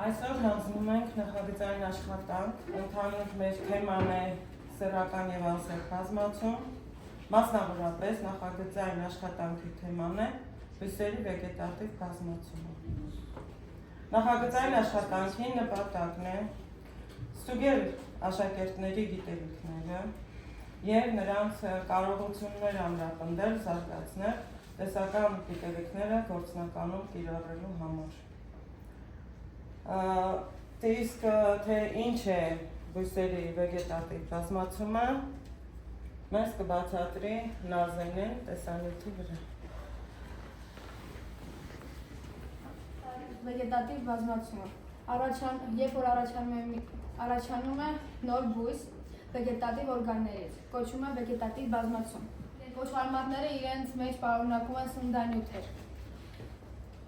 Այսօր հանձնում ենք նախագծային աշխատանք, ընդհանուր մեր թեման է սեռական և անսեռ բազմացում, մասնավորապես նախագծային աշխատանքի թեման է բույսերի վեգետատիվ բազմացումը։ Նախագծային աշխատանքի նպատակն է ստուգել աշակերտների գիտելիքները և նրանց կարողություններ ամրապնդել, զարգացնել տեսական գիտելիքները գործնականում կիրառելու համար։ Իսկ թե ինչ է բույսերի վեգետատիվ բազմացումը, մեզ կբացատրի Նազենին տեսանյութի վրա։ Վեգետատիվ բազմացումը, երբ որ առաջանում է նոր բույս վեգետատիվ օրգաններից, կոչվում է վեգետատիվ բազմացում։ Կոչարմատները իրենց մեջ պարունակում են սննդանյութեր։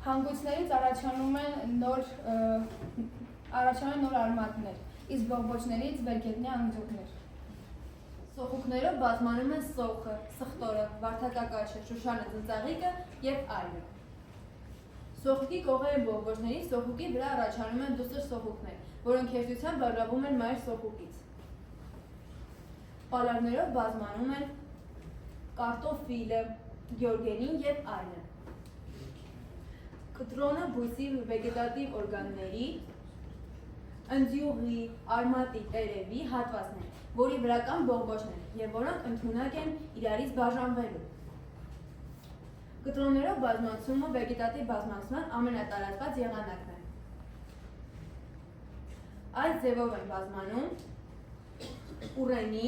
Հանգույցներից առաջանում են նոր արմատներ, իսկ բողբոջներից վերգետնյա անգձուրներ։ Սոխուկներով բազմանում են սոխը, սխտորը, վարդակակաչը, շուշանը, ծնծաղիկը և այլն։ Սոխուկի կողերը բողբոջներից սոխուկի վրա առաջանում են դուսր սոխուկներ, որոնք հեշտությամբ բաժանվում են մայր սոխուկից։ Պալարներով բազմանում են կարտոֆիլը, գյորգենին և այլն։ Կտրոնը բույսի վեգետատիվ օրգանների, ընձյուղի, արմատի, տերևի հատվածն է, որի վրա կան բողբոջներ և որոնք ընդունակ են իրարից բաժանվելու։ Կտրոններով բազմացումը վեգետատիվ բազմացման ամենատարածված եղանակն է։ Այս ձևով են բազմանում ուռենի,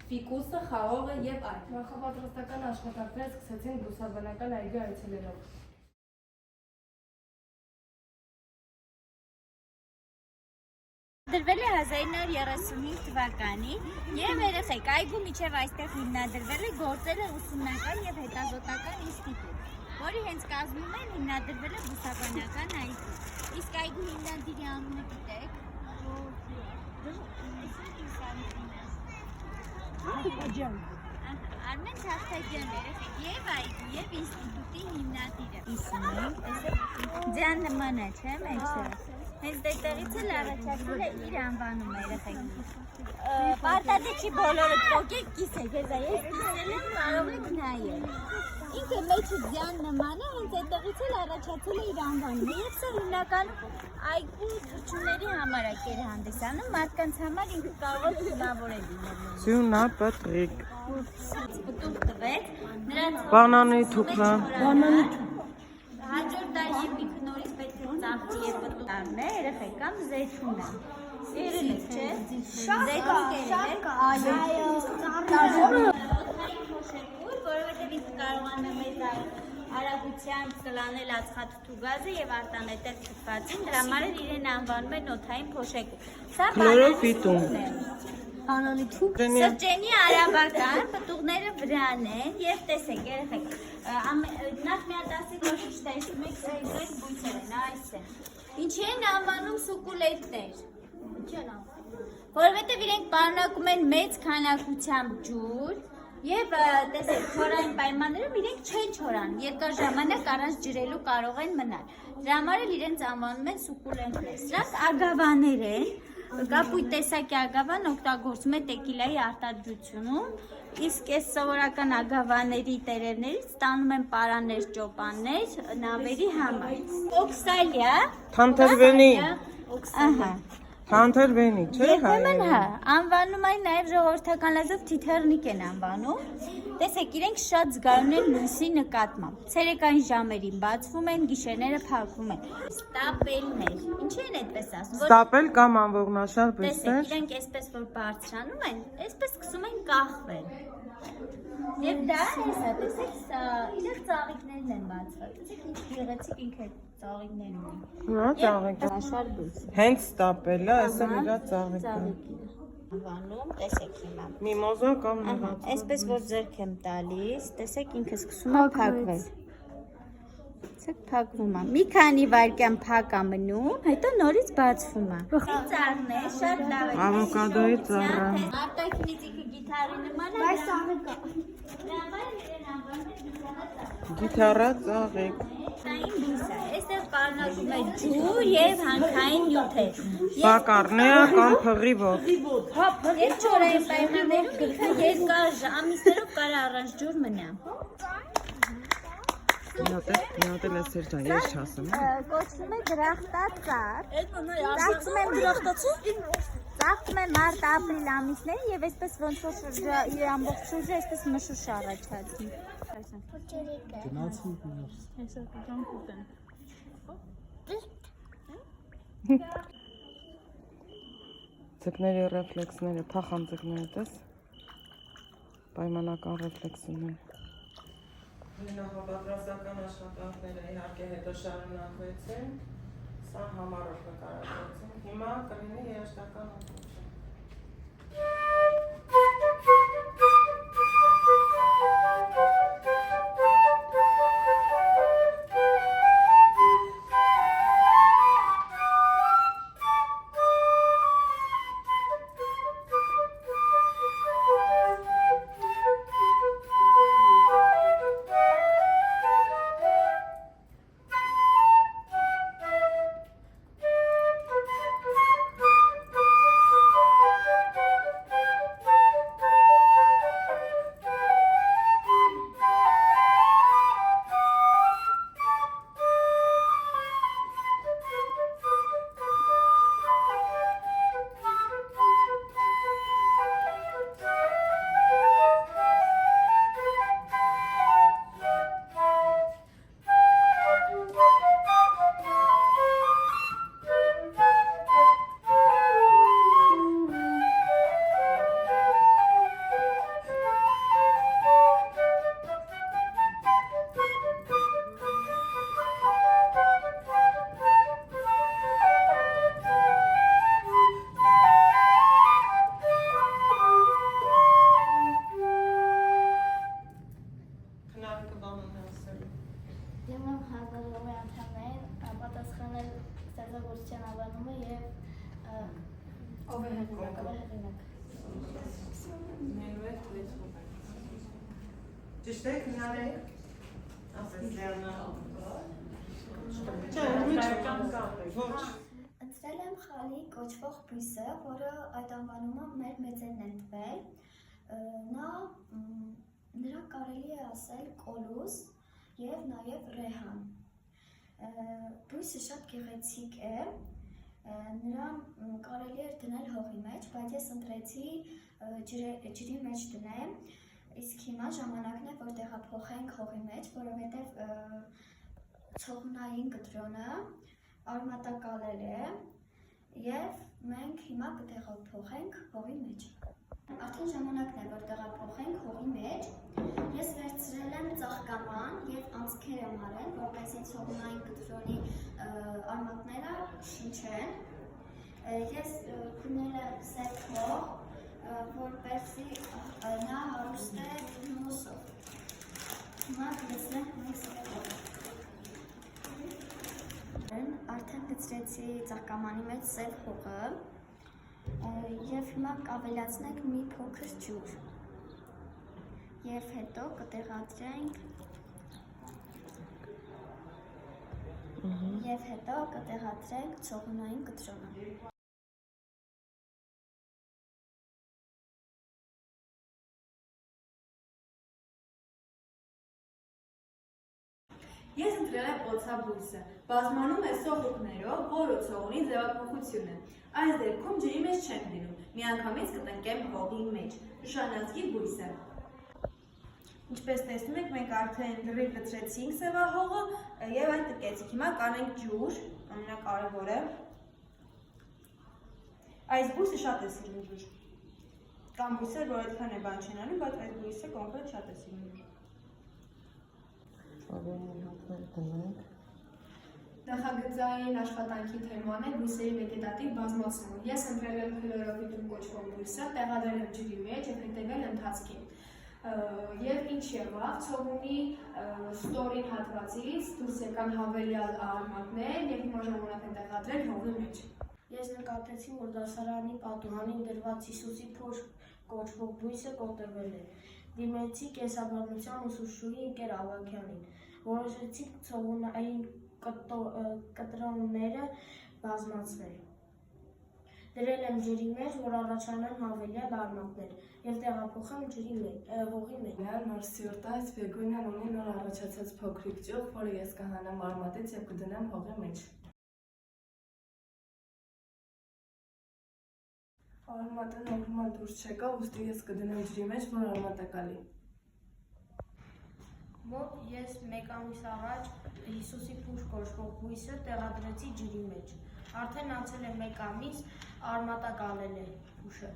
ֆիկուսը, խաղողը և այլն։ Նախապատրաստական աշխատանքները սկսեցին բուսաբանական այգի այցելելով։ Դրվել է 1935 թվականին և երեխեք այգու միջև այստեղ հիմնադրվել է գործել է ուսումնական և հետազոտական ինստիտուտ, որի հենց կազմում են հիմնադրվել է բուսաբանական այգու։ Իսկ այգու հիմնադիրի անունը գիտեք։ Արմեն Թախտաջյան երեխեք և այգու և ինստիտուտի հիմնադիրը։ Ձյան նման է, չէ՞ մեջը։ Հենց դետեղից էլ առաջացել է իր անվանումը երեխեք։ Պարտադի չի բոլորը տոկեք կիսեք, եզա ես կիսել եմ կարող եք նայել։ Ինքը մեջը ձյան նման է, հենց դետեղից էլ առաջացել է իր անվանումը։ Եվ սա հիմնականում այգու թռչունների համար է կերհանդիսանում, մարդկանց համար ինքը կարող է թունավոր է լինել։ Սյունա պտրիկ։ Պտուղ տվեց, նրանց Բանանի թուփը։ Հաջորդ տարի մի նորից պետք է ծաղկի և պտուղն է, երեխեք կամ զեյթունը։ Երել եք, չէ՞։ Զեյթուն կերել եք։ Որովհետև ինքը կարողանում է մեծ արագությամբ կլանել ածխաթթու գազը և արտանետել թթվածին, դրա համար էլ իրեն անվանում են օդային փոշեկու։ Սա բանանի թուփ։ Սրճենի արաբական, պտուղները վրան են և տեսեք, երեխեք, նախ մի հատ ասի որ ինչ տեսնում եք, սեյզեր բույսեր են, այս են։ Ինչի են անվանում սուկուլենտներ։ Որովհետև իրենք պարունակում են մեծ քանակությամբ ջուր և տեսեք, չորային պայմաններում իրենք չեն չորանում, երկար ժամանակ առանց ջրելու կարող են մնալ։ Դրա համար էլ իրենց անվանում են սուկուլենտներ։ Սրանք ագավաներ են, կապույտ տեսակի ագավան օգտագործում է տեկիլայի արտադրությունում, իսկ այս սովորական ագավաների տերևներից ստանում են պարաններ, ճոպաններ նավերի համար։ Օքսալիա, Թանթերվենի, չէ՞ երբեմն հա, անվանում այն նաև ժողովրդական լեզվով թիթեռնիկ են անվանում։ Տեսեք, իրենք շատ զգայուն են լույսի նկատմամբ։ Ցերեկային ժամերին բացվում են, գիշերները փակվում են։ Ստապելներ, ինչի են այդպես ասում։ Ստապել կամ անողնաշար բույսեր։ Տեսեք, իրենք այսպես որ բարձրանում են, այսպես սկսում են կախվել։ Եվ դա հեսա, տեսեք, իրենք ծաղիկներն են բացվել։ Տեսեք, ինչ գեղեցիկ ինքը ծաղիկներն են։ Հա, ծաղիկ։ Անողնաշար բույս։ Հենց ստապելը, այսօր իրա ծաղիկը։ Անվանում, տեսեք հիմա։ Միմոզա կամ նվաց։ Այսպես որ ձեռք եմ տալիս, տեսեք ինքը սկսում է փակվել։ Տեսեք փակվում է։ Մի քանի վայրկյան փակ է մնում, հետո նորից բացվում է։ Ծառն է, շատ լավ է։ Ավոկադոյի ծառը։ Արտաքինից ինքը գիթարի նման է։ Բայց ծաղիկ է։ Գիթառա ծաղիկ։ Ինսեկտային բույս է։ Այստեղ պարունակում է ջուր եւ հանքային նյութեր։ Բակառները կամ փղի ոտ։ Եվ չորային պայմաններում ինքը երկար ամիսներով կարող առանց ջուր մնա։ Միատել է Սերջան, ես չասեմ։ Կոչվում է դրախտածառ։ Ծաղկում են դրախտածի։ Ծաղկում է մարտ-ապրիլ ամիսներին եւ այսպես ոնց որ իր ամբողջ շուրջը այսպես մշուշ առաջացնի։ Ձկների ռեֆլեքսները, փախան ձկները, տես։ Պայմանական ռեֆլեքսներ։ Նախապատրաստական աշխատանքները իհարկե հետո շարունակվեցին, սա համառոտ նկարագրեցին, հիմա կլինի երաժշտական ընտրություն։ Ճիշտ է, քնարեք, ասես լեռնա, Ընտրել եմ խալի կոչվող բույսը, որը այդ անվանումը մեր մեծերն են տվել, նրա կարելի է ասել կոլուս և նաև ռեհան, բույսը շատ գեղեցիկ է, նրան կարելի էր դնել հողի մեջ, բայց ես ընտրեցի ջրի մեջ դնեմ, իսկ հիմա ժամանակն է, որ տեղափոխենք հողի մեջ, որովհետև ցողունային կտրոնը արմատակալել է և մենք հիմա կտեղափոխենք հողի մեջ։ Արդեն ժամանակն է, որ տեղափոխենք հողի մեջ, ես վերցրել եմ ծաղկաման և անցքեր եմ արել, որպեսզի ցողունային կտրոնի արմատները շնչեն, ես քունել եմ սև հող, որպեսզի նա հարուստ է հումուսով։ Հիմա գցնենք մենք սև հողը։ Արդեն գցրեցի ծաղկամանի մեջ սև հողը և հիմա կավելացնենք մի փոքր ջուր և հետո կտեղադրենք ցողունային կտրոնը։ Ես ընտրել եմ օձաբույսը, բազմանում է սոխուկներով, որը ցողունի ձևափոխություն է։ Այս դեպքում ջրի մեջ չեմ դնում, միանգամից կտնկեմ հողի մեջ, նշանածքի բույս է։ Ինչպես տեսնում եք, մենք արդեն լրիվ լցրեցինք սևահողը և այն տնկեցինք, հիմա կանենք ջուր, ամենակարևորը։ Այս բույսը շատ է սիրում ջուր։ Կան բույսեր, որ այդքան է բան չեն անում, բայց այս բույսը կոնկրետ շատ է սիրում ջուր։ Նախագծային աշխատանքի թեման է բույսերի վեգետատիվ բազմացումը։ Ես ընտրել եմ քլորոֆիտում կոչվող բույսը, տեղադրել եմ ջրի մեջ և հետևել ընթացքին։ Եվ ինչ եղավ, ցողունի ստորին հատվածից դուրս եկան հավելյալ արմատներ և հիմա ժամանակ են տեղադրել հողի մեջ։ Ես նկատեցի, որ դասարանի պատուհանին դրված Հիսուսի փոշ կոչվող բույսը կոտրվել է։ Դիմեցի կենսաբանության ուսուցչուհի Ընկեր Ավագյանին։ որոշեցինք ցողունային կտրոնները բազմացնել։ Դրել եմ ջրի մեջ, որ առաջանան հավելյալ արմատներ և տեղափոխեմ հողի մեջ։ Նոր սյուրտայց Բեգոնյան ունի նոր առաջացած փոքրիկ ճյուղ, որը ես կհանեմ արմատից և կդնեմ հողի մեջ։ Արմատը նորմալ դուրս չեկա, ուստի ես կդնեմ ջրի մեջ, որ արմատը կալի։ Մոտ ես 1 ամիս առաջ Հիսուսի փուշ կոչվող բույսը տեղադրեցի ջրի մեջ։ Արդեն անցել է 1 ամիս, արմատակալել է փուշը։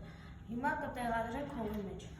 Հիմա կտեղադրենք հողի մեջ։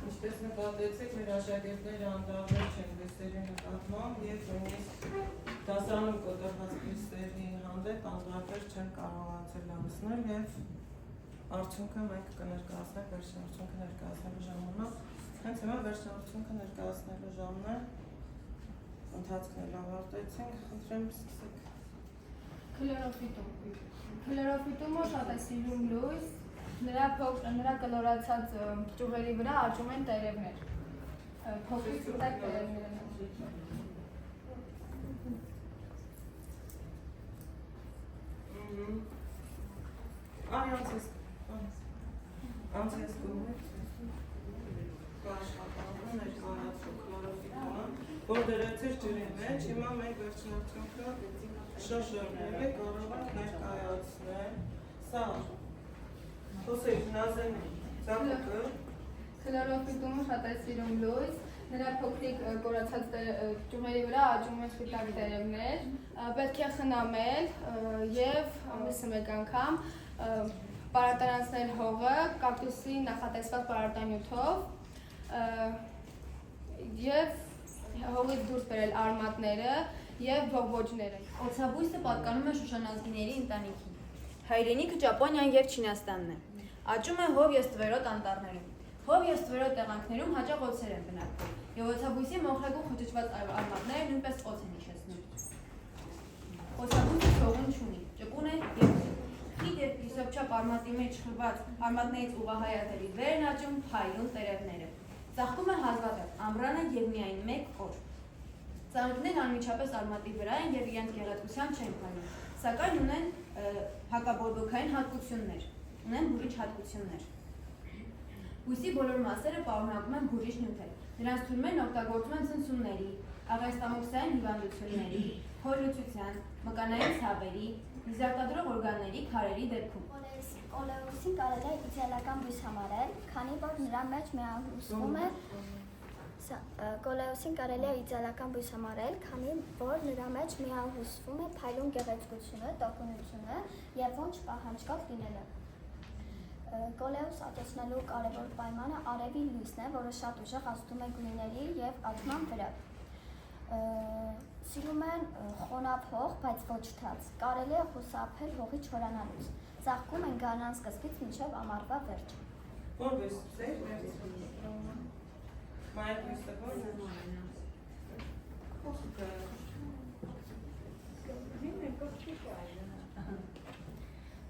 Ինչպես նկատեցիք, մեր աշակերտները անդրադարձ չեն բույսերի նկատմամբ և նույնիսկ դասարանում կոտրված բույսերի հանդեպ անդրադարձ չեն կարողացել անցնել և արդյունքը մենք կներկայացնենք վերջին արդյունքը ներկայացնելու ժամանակ։ Հենց հիմա վերջին արդյունքը ներկայացնելու ժամն է, ընթացքն էլ ավարտեցինք, խնդրեմ սկսեք։ Քլորոֆիտումը շատ է սիրում լույս, նրա կլորացած ճյուղերի վրա աճում են տերևներ, փոքրիկ սպիտակ տերևներ են։ Անցես կողմից աշխատանքը ներկայացու քլորոֆիտումը, որ դրեցիր ջրի մեջ, հիմա մենք վերջին արդյունքը շրջանները կարող ենք ներկայացնել։ Սա խոսեք Նազենի ծաղուկը։ Քլորոֆիտումը շատ է սիրում լույս, նրա փոքրիկ կորացած ճյուղերի վրա աճում են սպիտակ տերևներ, պետք է խնամել և ամիսը 1 անգամ պարարտանացնել հողը կակտուսի նախատեսված պարարտանյութով և հողից դուրս բերել արմատները և բողբոջները։ Օձաբույսը պատկանում է շուշանազգիների ընտանիքին։ Հայրենիքը Ճապոնիան և Չինաստանն է։ Աճում է հով և ստվերոտ անտառներում։ Հով և ստվերոտ տեղանքներում հաճախ օձեր են բնակվում, և օձաբույսի մոխրագույն խճճված արմատները նույնպես օձ են իջեցնում։ Օձաբույսը ցողուն չունի, ճկուն է և խիտ և կիսոպչափ արմատի մեջ խրված արմատներից ուղղահայացելի վեր են աճում փայլուն տերևները։ Ծաղկում է հազվադեպ, ամռանը և միայն 1 օր։ Ծաղիկներն անմիջապես արմատի վրա են և իրենց գեղեցկությամբ չեն փայլում, սակայն ունեն հակաբորբոքային հատկություններ, ունեն բուրիչ հատկություններ։ Բույսի բոլոր մասերը պարունակում են բուրիչ նյութեր, նրանց թուրմերն օգտագործում են ցնցումների, աղեստամոքսային հիվանդությունների, փորլուծության, մկանային ցավերի, նիզակտադրող օրգանների քարերի դեպքում։ Կոլեուսին կարելի է իդեալական բույս համարել, քանի որ նրա մեջ միահյուսվում է Կոլեուսին կարելի է իդեալական բույս համարել, քանի որ նրա մեջ միահյուսվում է փայլուն գեղեցկությունը, տոկունությունը և ոչ պահանջկոտ լինելը։ Կոլեուս աճեցնելու կարևոր պայմանը արևի լույսն է, որը շատ ուժեղ ազդում է գույների և ատման վրա։ Սիրում են խոնավ հող, բայց ոչ թաց։ Կարելի է խուսափել հողի չորանալուց։ Ծաղկում են գարնան սկզբից մինչև ամառվա վերջ։ Որ բույսեր Մայր բույսը որն է։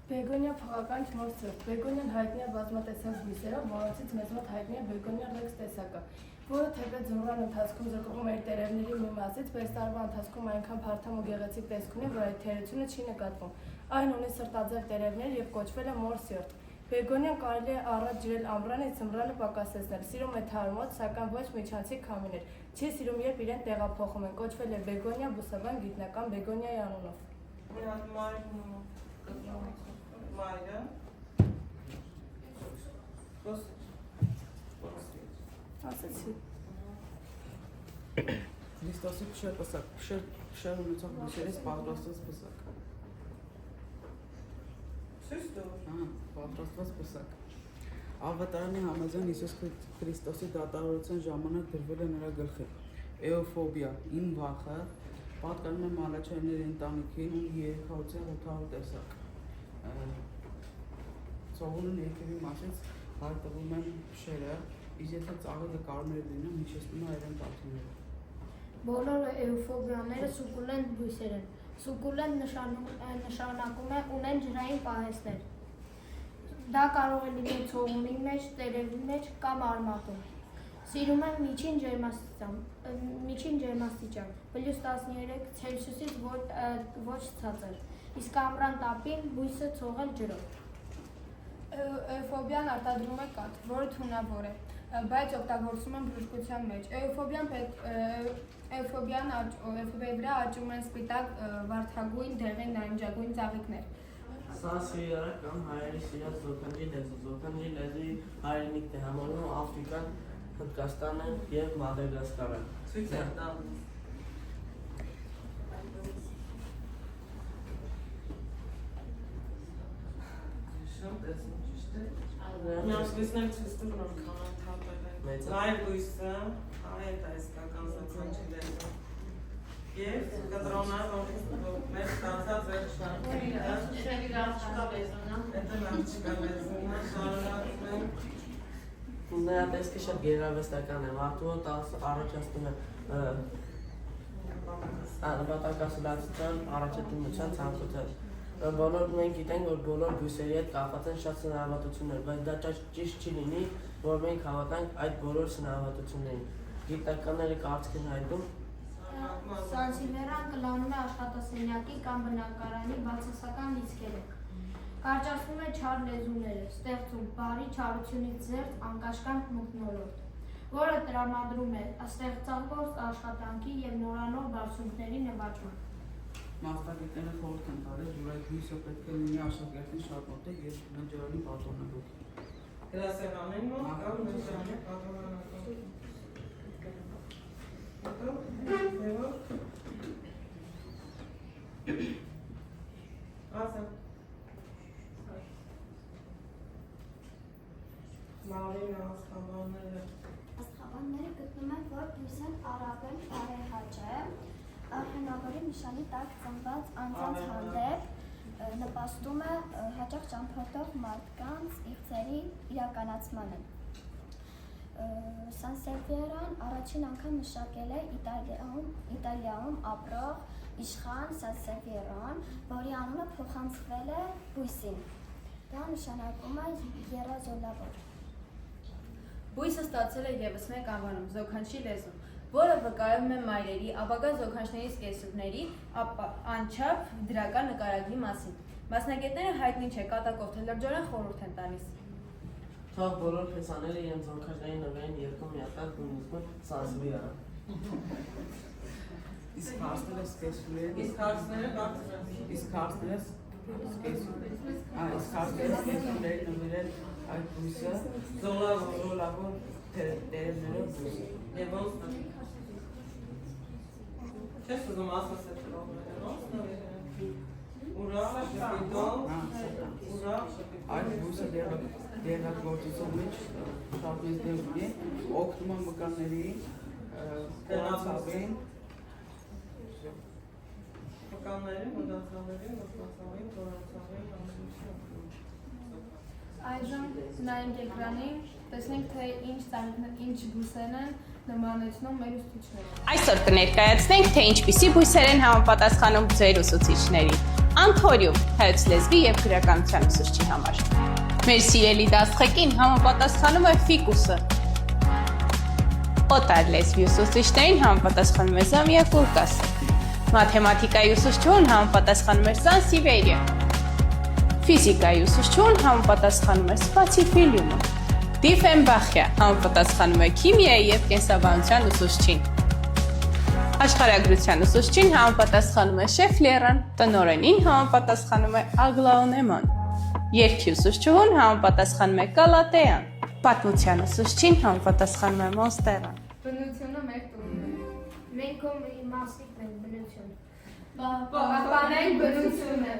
Բեգոնիա փողական չմոր սրտ։ Բեգոնիան հայտնի է բազմատեսակ բույսերով, որոնցից մեզ մոտ հայտնի է Բեգոնիա ռեքս տեսակը, որը թեպետ ձմռան ընթացքում զրկվում էր տերևների մի մասից, բայց տարվա ընթացքում այնքան փարթամ ու գեղեցիկ տեսք ունի, որ այդ թերությունը չի նկատվում։ Այն ունի սրտաձև տերևներ և կոչվել է մոր սյուրտ։ Բեգոնիան կարելի է առաջ ջրել ամռանից ձմռանը պակասեցնել։ Սիրում է թարմոց, սակայն ոչ միջանցիկ քամիներ։ Չի սիրում, երբ իրեն տեղափոխում են։ Կոչվել է Բեգոնիա բուսաբան գիտնական Բեգոնիայի անունով։ Մայրը Ասացի։ Քրիստոսի փշեր ունեցող բույսերից պատրաստված պսակ։ Պատրաստված պսակ։ Ավատարանի համաձայն Հիսուս Քրիստոսի դատավորության ժամանակ դրվել է նրա գլխի։ Էոֆոբիա, իմ վախը, պատկանում է մալաչայինների ընտանիքին ու երեխայության 800 տեսակ։ Ծողունն երկրի մասից հայտնվում են փշերը, իսկ եթե ծաղիկը կարմիր լինի, հիշեցնում է այրեն պատումները։ Բոլոր էուֆոբիաները սուկուլենտ բույսեր են։ Սուկուլենտ նշանակում է ունեն ջրային պահեստներ։ Դա կարող է լինել ցողունի մեջ, տերևի մեջ կամ արմատում։ Սիրում են միջին ջերմաստիճան, +13 Ցելսիուսից ոչ ցածր, իսկ ամռան տապին բույսը ցողել ջրով։ Էուֆոբիան արտադրում է կաթ, որը թունավոր է, բայց օգտագործում են բժշկության մեջ։ Էուֆոբիայի վրա աճում են սպիտակ, վարդագույն, դեղին, նարնջագույն ծաղիկներ։ Սա սիրիարակ կամ հայերի սիրած զոքանջի լեզու։ Զոքանջի լեզուի հայրենիքն է համարվում Աֆրիկան, Հնդկաստանը և Մադագասկարը։ Ցույց է տալիս։ Նրանց լույսներ ցույց տուր նոր կանան թափել են։ Լայվ լույսը, այդ այսկական զոքանջի լեզու։ Եվ կտրոնը, որ մեր ստացած վերջնարկները, Նրա տեսքը շատ գերարվեստական է, մարդու առաջացնում է նպատակասլացության առաջադիմության ցանկությամբ։ Բոլոր մենք գիտենք, որ բոլոր բույսերի հետ կապված են շատ սնահավատություններ, բայց դա ճիշտ չի լինի, որ մենք հավատանք այդ բոլոր սնահավատություններին։ Գիտնականների կարծիք են հայտնում, Սանսիվերան կլանում է աշխատասենյակի կամ բնակարանի բացասական լիցքերը։ Կարճացնում է չար լեզուները, ստեղծում բարի չարությունից զերծ անկաշկանդ մթնոլորտ, որը տրամադրում է ստեղծագործ աշխատանքի և նորանոր բարձունքների նվաճման։ Մասնագետները խորհուրդ են տալիս, որ այդ բույսը պետք է լինի աշակերտին շատ մոտիկ և նջարանի պատոնական։ գրասեղանին մոտ կամ նջարանի պատոնական։ Աստղաբանները գտնում են, որ բույսն արաբեն բարեհաճ է, հնավորի նշանի տակ ծնված անձանց հանդեպ նպաստում է հաճախ ճամփորդող մարդկանց իղձերի իրականացմանը։ Սանսևիերան առաջին անգամ մշակել է Իտալիայում ապրող իշխան Սանսևիերան, որի անունը փոխանցվել է բույսին։ Դա նշանակում է երազոլավոր։ Բույսը ստացել է ևս մեկ անվանում՝ զոքանչի լեզու, որը վկայում է մայրերի, ապագա զոքանչների սկեսուրների անչափ դրական նկարագրի մասին։ Մասնագետները հայտնի չէ կատակով թե լրջորեն խորհուրդ են տալիս։ թող բոլոր փեսաները իրենց զոքանչների նվերին երկու միատար նույնիսկ սանսվիարա։ Իսկ հարցները սկեսուրեր։ Իսկ հարցները բարձր։ Իսկ հարցները սկեսուրեր նվիրել այդ բույսը զոլավոր տերևներով բույսը։ Եվ ոնց չես ուզում ասաս այդ լողները, ոնց նվիրել։ Ուրա, շպիտով, ուրա, շպիտով։ Այդ բույսը դեղագործության մեջ շատ մեծ դեր ունի, օգնում է մկանների, կորացավին, մկանների, մոդացավերի, մոդացավերի, կորացավերի համություն։ Այժմ նայենք էկրանին, տեսնենք թե ինչ բույսեր են նմանեցնում մեր ուսուցիչները։ Այսօր կներկայացնենք, թե ինչպիսի բույսեր են համապատասխանում ձեր ուսուցիչների։ Անթորիում հայոց լեզվի և գրականության ուսուցչի համար։ Մեր սիրելի դաստղեկին համապատասխանում է ֆիկուսը։ Օտար լեզվի ուսուցիչներին համապատասխանում է Զամիա Կուրկասը։ Մաթեմատիկայի ուսուցչուհուն համապատասխանում է Սանսիվերիա։ Ֆիզիկայի ուսուցչուհուն համապատասխանում է Սպացիֆիլիումը։ Դիֆենբախյա համապատասխանում է քիմիայի և կենսաբանության ուսուցչին։ Աշխարհագրության ուսուցչին համապատասխանում է Շեֆլերան, տնօրենին համապատասխանում է Ագլաոնեման։ Երգի ուսուցչուհուն համապատասխանում է Մենք ում իմաստիկ ենք բնություն։ Պահպանել բնությունը։